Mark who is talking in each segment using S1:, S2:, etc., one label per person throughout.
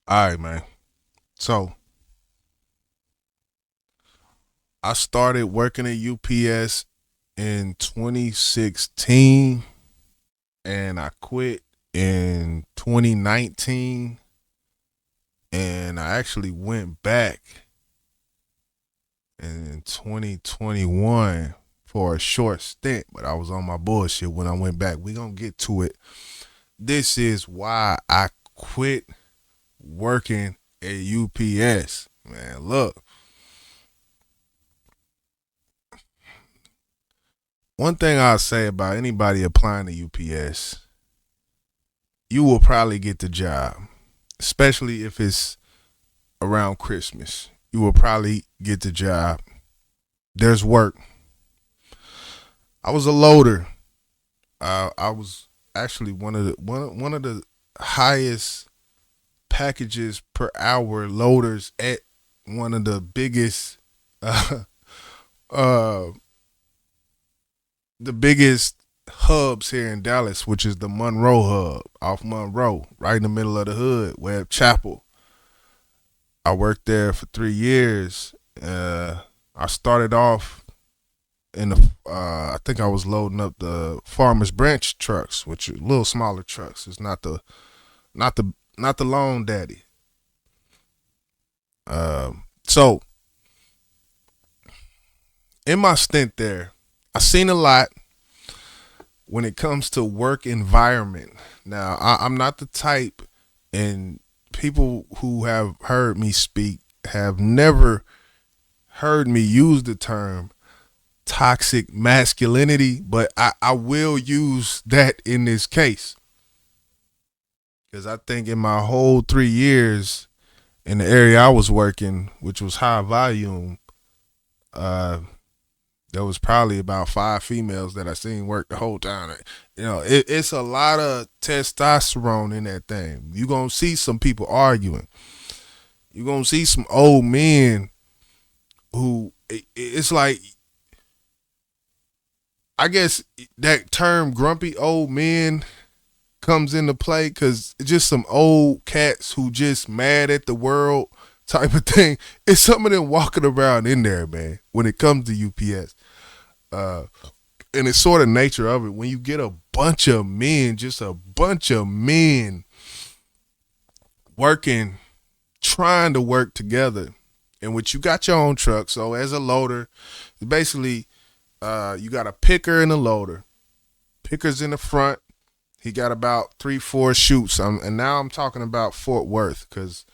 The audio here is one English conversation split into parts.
S1: All right, man. So I started working at UPS in 2016 and I quit in 2019 and I actually went back in 2021 for a short stint, but I was on my bullshit when I went back. We gonna get to it. This is why I quit working at UPS. Man, look, one thing I'll say about anybody applying to UPS, you will probably get the job, especially if it's around Christmas. You will probably get the job. There's work. I was a loader. I was actually one of the highest packages per hour loaders at one of the biggest uh, uh the biggest hubs here in Dallas, which is the Monroe hub off Monroe, right in the middle of the hood, Webb Chapel. I worked there for 3 years. I started off in the I think I was loading up the Farmers Branch trucks, which are little smaller trucks. It's not the Lone Daddy. So in my stint there, I seen a lot when it comes to work environment. Now I'm not the type, and people who have heard me speak have never heard me use the term toxic masculinity, but I will use that in this case because I think in my whole 3 years in the area I was working, which was high volume, uh, there was probably about five females that I seen work the whole time. It's a lot of testosterone in that thing. You gonna see some people arguing. You gonna see some old men who it's like, I guess that term grumpy old men comes into play because it's just some old cats who just mad at the world type of thing. It's some of them walking around in there, man, when it comes to UPS. Uh, and it's sort of nature of it. When you get a bunch of men, just a bunch of men working, trying to work together, in which you got your own truck. So as a loader, basically, you got a picker and a loader. Picker's in the front. He got about 3, 4 chutes. And now I'm talking about Fort Worth because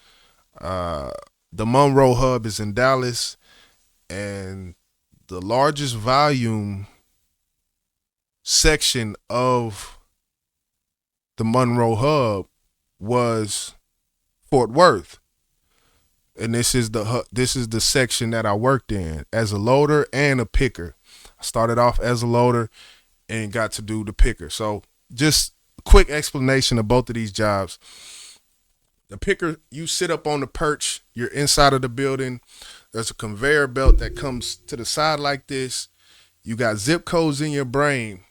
S1: uh, the Monroe hub is in Dallas, and the largest volume section of the Monroe hub was Fort Worth, and this is the section that I worked in as a loader and a picker. I started off as a loader and got to do the picker. So just a quick explanation of both of these jobs. The picker, you sit up on the perch, you're inside of the building. There's a conveyor belt that comes to the side like this. You got zip codes in your brain.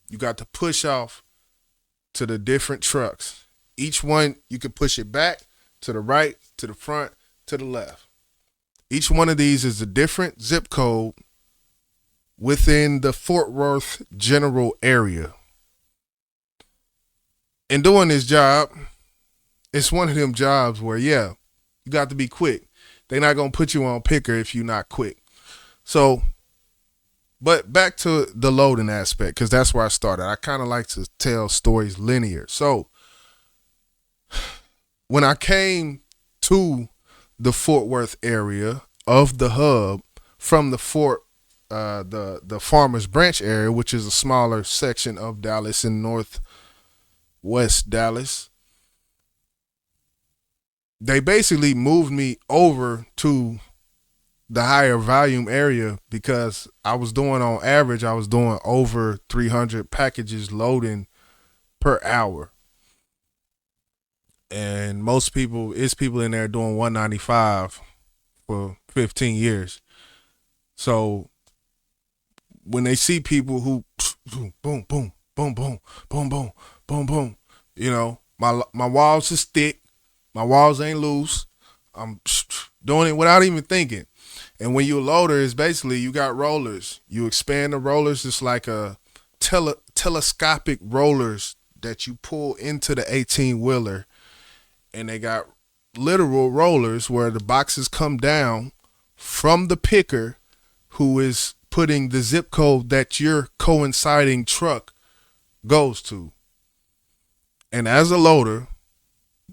S1: You got to push off to the different trucks. Each one, you can push it back to the right, to the front, to the left. Each one of these is a different zip code within the Fort Worth general area. In doing this job, it's one of them jobs where, yeah, you got to be quick. They're not going to put you on picker if you're not quick. So, but back to the loading aspect, because that's where I started. I kind of like to tell stories linear. So, when I came to the Fort Worth area of the hub from the Farmers Branch area, which is a smaller section of Dallas in northwest Dallas, they basically moved me over to the higher volume area because I was doing over 300 packages loading per hour. And most people, it's people in there doing 195 for 15 years. So when they see people who boom, boom, boom, boom, boom, boom, boom, boom, boom, my walls is thick. My walls ain't loose. I'm doing it without even thinking. And when you're a loader, it's basically you got rollers. You expand the rollers. It's like a telescopic rollers that you pull into the 18 wheeler, and they got literal rollers where the boxes come down from the picker, who is putting the zip code that your coinciding truck goes to. And as a loader,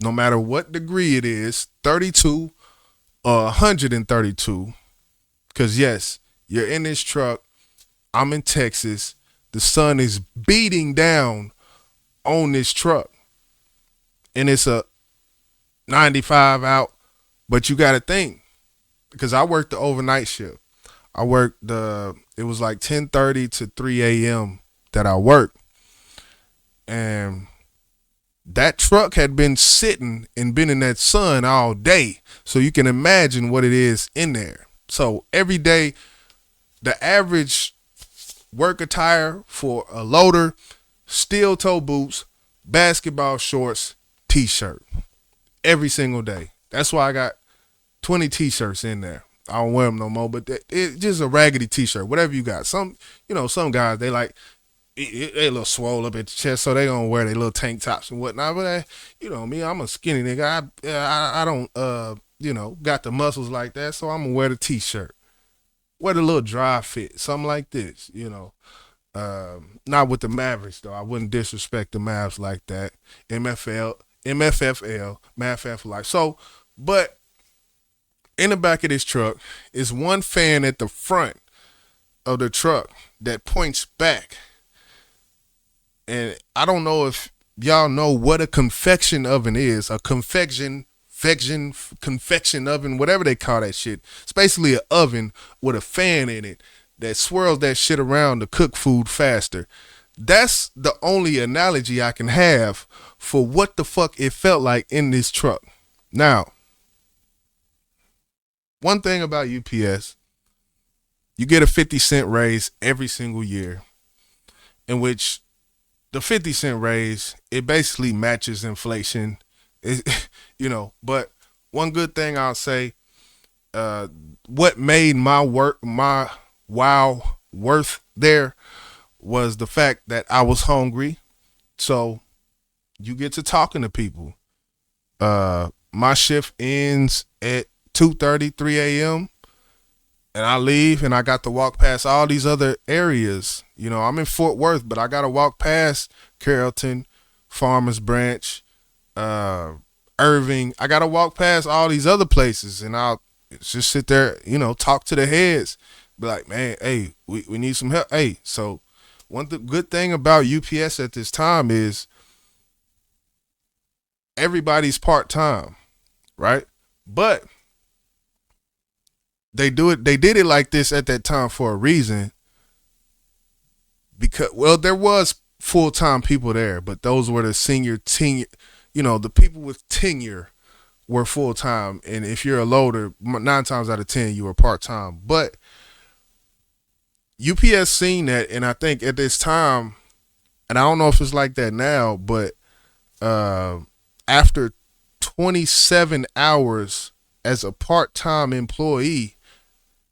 S1: no matter what degree it is, 32 or 132, because yes, you're in this truck, I'm in Texas, the sun is beating down on this truck, and it's a 95 out, but you got to think, because I worked the overnight shift. I worked it was like 10:30 to 3 a.m. that I worked, and that truck had been sitting and been in that sun all day. So you can imagine what it is in there. So every day, the average work attire for a loader, steel toe boots, basketball shorts, t-shirt. Every single day. That's why I got 20 t-shirts in there. I don't wear them no more, but it's just a raggedy t-shirt, whatever you got. Some guys, they like, they a little swole up at the chest, so they gonna wear their little tank tops and whatnot. But me, I'm a skinny nigga. I don't got the muscles like that, so I'm gonna wear the t-shirt, wear the little dry fit, something like this. Not with the Mavericks though. I wouldn't disrespect the Mavs like that. MFFL, MFF like so. But in the back of this truck is one fan at the front of the truck that points back. And I don't know if y'all know what a confection oven is. A confection oven, whatever they call that shit. It's basically an oven with a fan in it that swirls that shit around to cook food faster. That's the only analogy I can have for what the fuck it felt like in this truck. Now, one thing about UPS, you get a 50-cent raise every single year, in which the 50-cent raise, it basically matches inflation. But one good thing I'll say, what made my wow worth there was the fact that I was hungry. So you get to talking to people. My shift ends at 2:30, 3 a.m. and I leave and I got to walk past all these other areas. I'm in Fort Worth, but I got to walk past Carrollton, Farmers Branch, Irving. I got to walk past all these other places, and I'll just sit there, talk to the heads. Be like, man, hey, we need some help. Hey, so good thing about UPS at this time is everybody's part-time, right? But they did it like this at that time for a reason, because there was full-time people there, but those were the senior, the people with tenure were full-time, and if you're a loader, 9 times out of 10 you were part-time. But UPS seen that, and I think at this time, and I don't know if it's like that now, but after 27 hours as a part-time employee,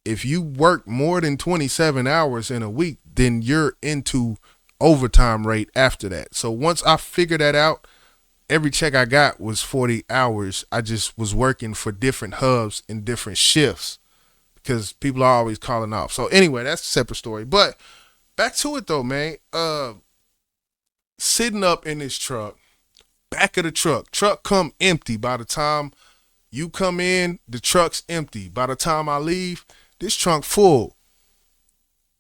S1: if you work more than 27 hours in a week, then you're into overtime rate after that. So once I figured that out, every check I got was 40 hours. I just was working for different hubs in different shifts because people are always calling off. So anyway, that's a separate story. But back to it though, man. Sitting up in this truck, back of the truck come empty. By the time you come in, the truck's empty. By the time I leave, this trunk full.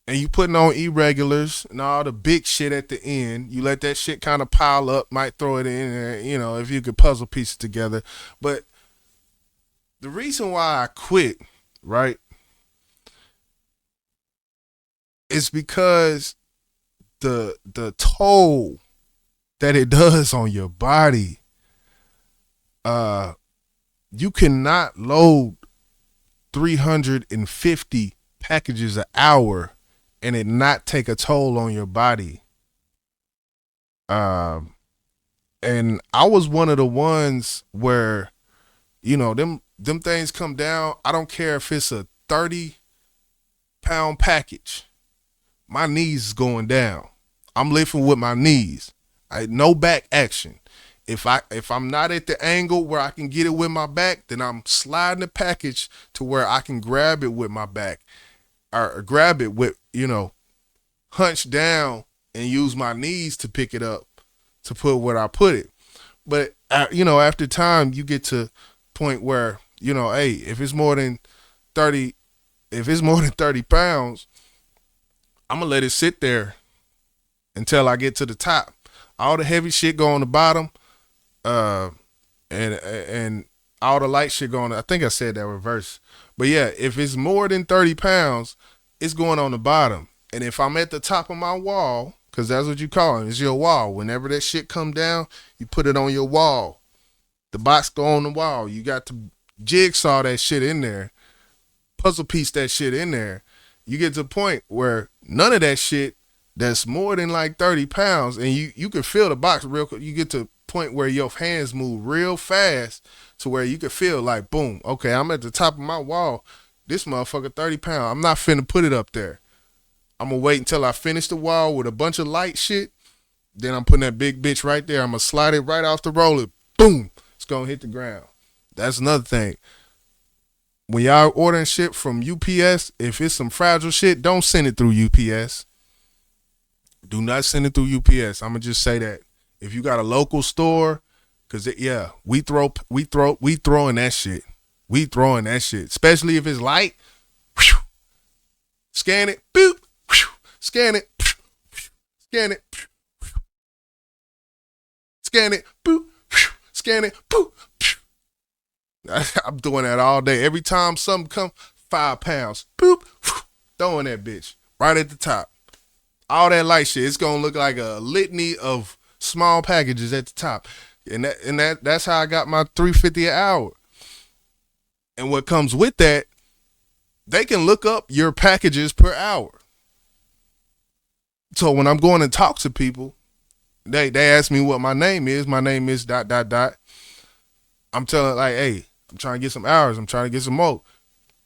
S1: And you putting on irregulars and all the big shit at the end. You let that shit kind of pile up, might throw it in there, if you could puzzle pieces together. But the reason why I quit, right, is because the toll that it does on your body. You cannot load 350 packages an hour and it not take a toll on your body. And I was one of the ones where Them things come down. I don't care if it's a 30-pound package. My knees is going down. I'm lifting with my knees. No back action. If I'm not at the angle where I can get it with my back, then I'm sliding the package to where I can grab it with my back, or grab it with, hunch down and use my knees to pick it up to put where I put it. But after time, you get to point where, hey, if it's more than 30, if it's more than 30 pounds, I'm gonna let it sit there until I get to the top. All the heavy shit go on the bottom, uh, and all the light shit go on. I think I said that reverse, but yeah, if it's more than 30 pounds, it's going on the bottom. And if I'm at the top of my wall, because that's what you call it, it's your wall. Whenever that shit come down, you put it on your wall. The box go on the wall. You got to jigsaw that shit in there, puzzle piece that shit in there. You get to the point where none of that shit that's more than like 30 pounds, and you can feel the box real quick. You get to the point where your hands move real fast to where you can feel like, boom, okay, I'm at the top of my wall. This motherfucker 30 pounds. I'm not finna put it up there. I'm gonna wait until I finish the wall with a bunch of light shit. Then I'm putting that big bitch right there. I'm gonna slide it right off the roller. Boom. It's gonna hit the ground. That's another thing. When y'all ordering shit from UPS, if it's some fragile shit, don't send it through UPS. Do not send it through UPS. I'm gonna just say that. If you got a local store, cause we throwing that shit. We throwing that shit. Especially if it's light. Whew, scan it. Boop. Whew, scan it. Scan it. Scan it. Boop. Scan it. Boop. I'm doing that all day. Every time something come, 5 pounds. Boop. Throwing that bitch right at the top. All that light shit. It's gonna look like a litany of small packages at the top. And that's how I got my $3.50 an hour. And what comes with that, they can look up your packages per hour. So when I'm going to talk to people, they ask me what my name is. My name is ... I'm telling like, hey, I'm trying to get some hours. I'm trying to get some more.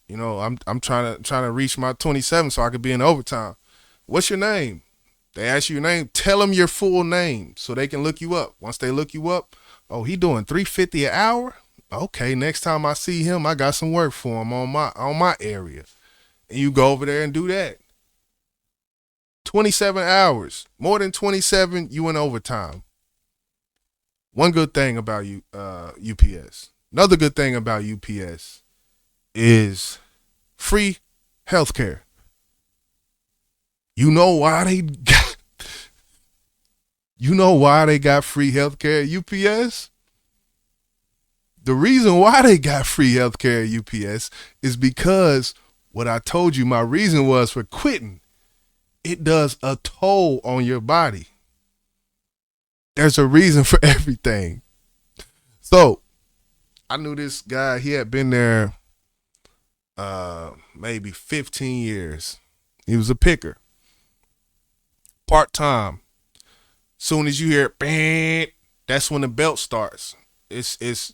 S1: I'm trying to reach my 27 so I could be in overtime. What's your name? They ask you your name. Tell them your full name so they can look you up. Once they look you up, oh, he doing $3.50 an hour. Okay, next time I see him, I got some work for him on my area. And you go over there and do that. 27 hours. More than 27, you in overtime. One good thing about UPS. Another good thing about UPS is free healthcare. You know why they got free healthcare at UPS? The reason why they got free healthcare at UPS is because what I told you my reason was for quitting. It does a toll on your body. There's a reason for everything. So I knew this guy. He had been there maybe 15 years. He was a picker. Part-time. Soon as you hear bang, that's when the belt starts. It's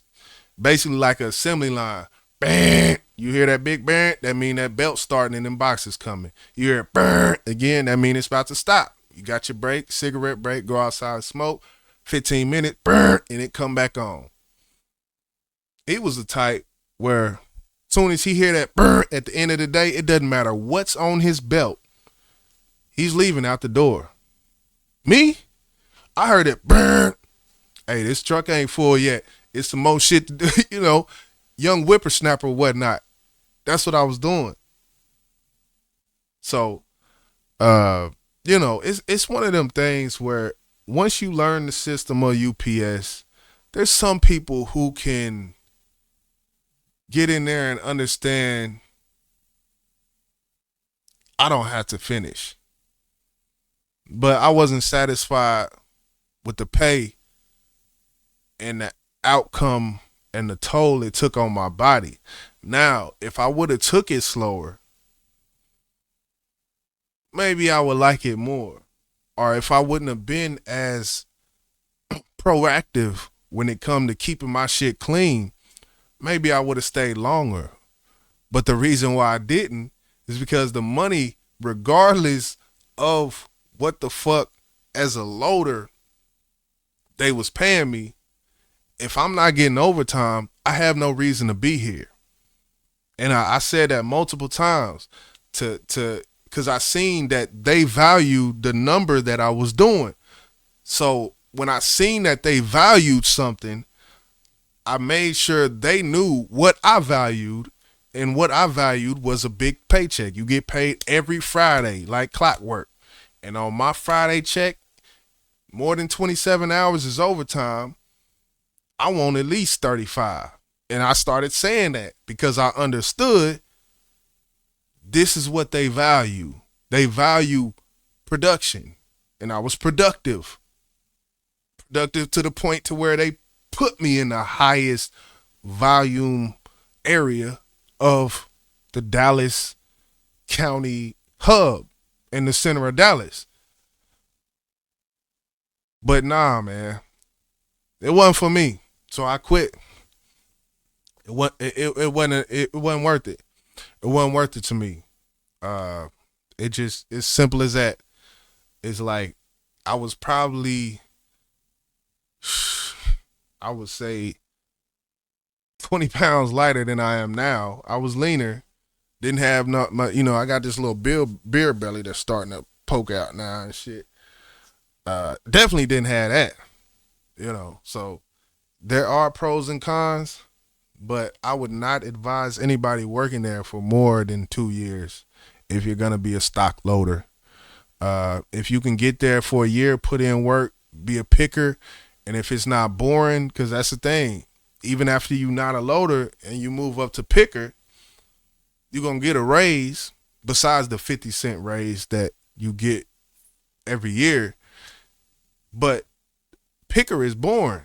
S1: basically like an assembly line. Bang. You hear that big bang, that mean that belt starting and them boxes coming. You hear burn again, that mean it's about to stop. You got your break, cigarette break, go outside, smoke, 15 minutes, burn, and it come back on. It was the type where soon as he hear that burn at the end of the day, it doesn't matter what's on his belt. He's leaving out the door. Me? I heard it burn. Hey, this truck ain't full yet. It's some more shit to do, young whippersnapper or whatnot. That's what I was doing. So, it's one of them things where once you learn the system of UPS, there's some people who can get in there and understand I don't have to finish. But I wasn't satisfied with the pay and the outcome and the toll it took on my body. Now, if I would have took it slower, maybe I would like it more. Or if I wouldn't have been as proactive when it come to keeping my shit clean, maybe I would have stayed longer. But the reason why I didn't is because the money, regardless of what the fuck as a loader they was paying me, if I'm not getting overtime, I have no reason to be here. And I said that multiple times to because I seen that they valued the number that I was doing. So when I seen that they valued something, I made sure they knew what I valued, and what I valued was a big paycheck. You get paid every Friday like clockwork. And on my Friday check, more than 27 hours is overtime. I want at least 35. And I started saying that because I understood this is what they value. They value production. And I was productive. Productive to the point to where they put me in the highest volume area of the Dallas County hub in the center of Dallas. But nah, man, it wasn't for me. So I quit. It wasn't worth it. It wasn't worth it to me. Uh, it just it's simple as that. It's like I was probably I would say 20 pounds lighter than I am now. I was leaner. Didn't have not my I got this little beer belly that's starting to poke out now and shit. Definitely didn't have that. So there are pros and cons, but I would not advise anybody working there for more than 2 years if you're gonna be a stock loader. If you can get there for a year, put in work, be a picker, and if it's not boring, because that's the thing, even after you not a loader and you move up to picker, you're gonna get a raise besides the 50 cent raise that you get every year. But picker is boring.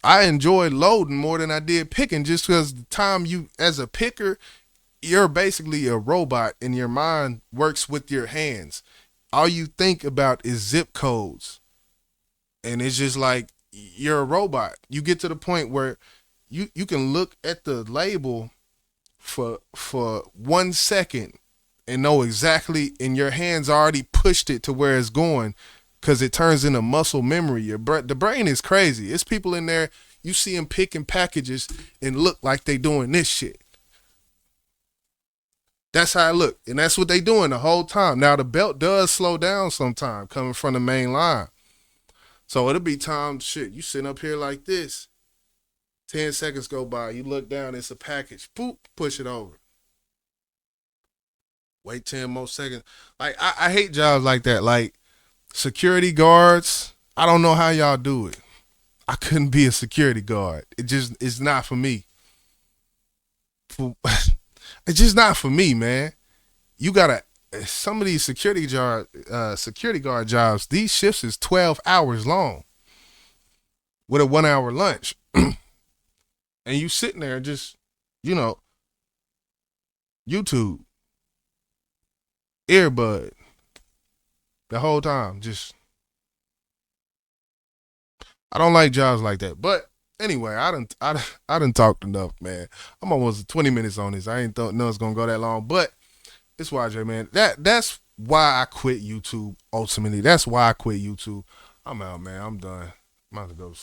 S1: I enjoyed loading more than I did picking just because the time you, as a picker, you're basically a robot and your mind works with your hands. All you think about is zip codes. And it's just like you're a robot. You get to the point where you can look at the label for 1 second and know exactly, and your hands already pushed it to where it's going because it turns into muscle memory. The brain is crazy. It's people in there, you see them picking packages and look like they doing this shit. That's how I look. And that's what they doing the whole time. Now the belt does slow down sometime coming from the main line. So it'll be time, shit, you sitting up here like this. 10 seconds go by, you look down, it's a package. Boop, push it over. Wait 10 more seconds. Like, I hate jobs like that. Like, security guards, I don't know how y'all do it. I couldn't be a security guard. It's not for me. It's just not for me, man. You gotta, some of these security guard jobs, these shifts is 12 hours long with a 1 hour lunch. And you sitting there just, you know, YouTube, earbud, the whole time. Just, I don't like jobs like that. But anyway, I done talked enough, man. I'm almost 20 minutes on this. I ain't know it's gonna go that long, but it's YJ, man. That's why I quit YouTube. Ultimately, that's why I quit YouTube. I'm out, man. I'm done. I'm about to go.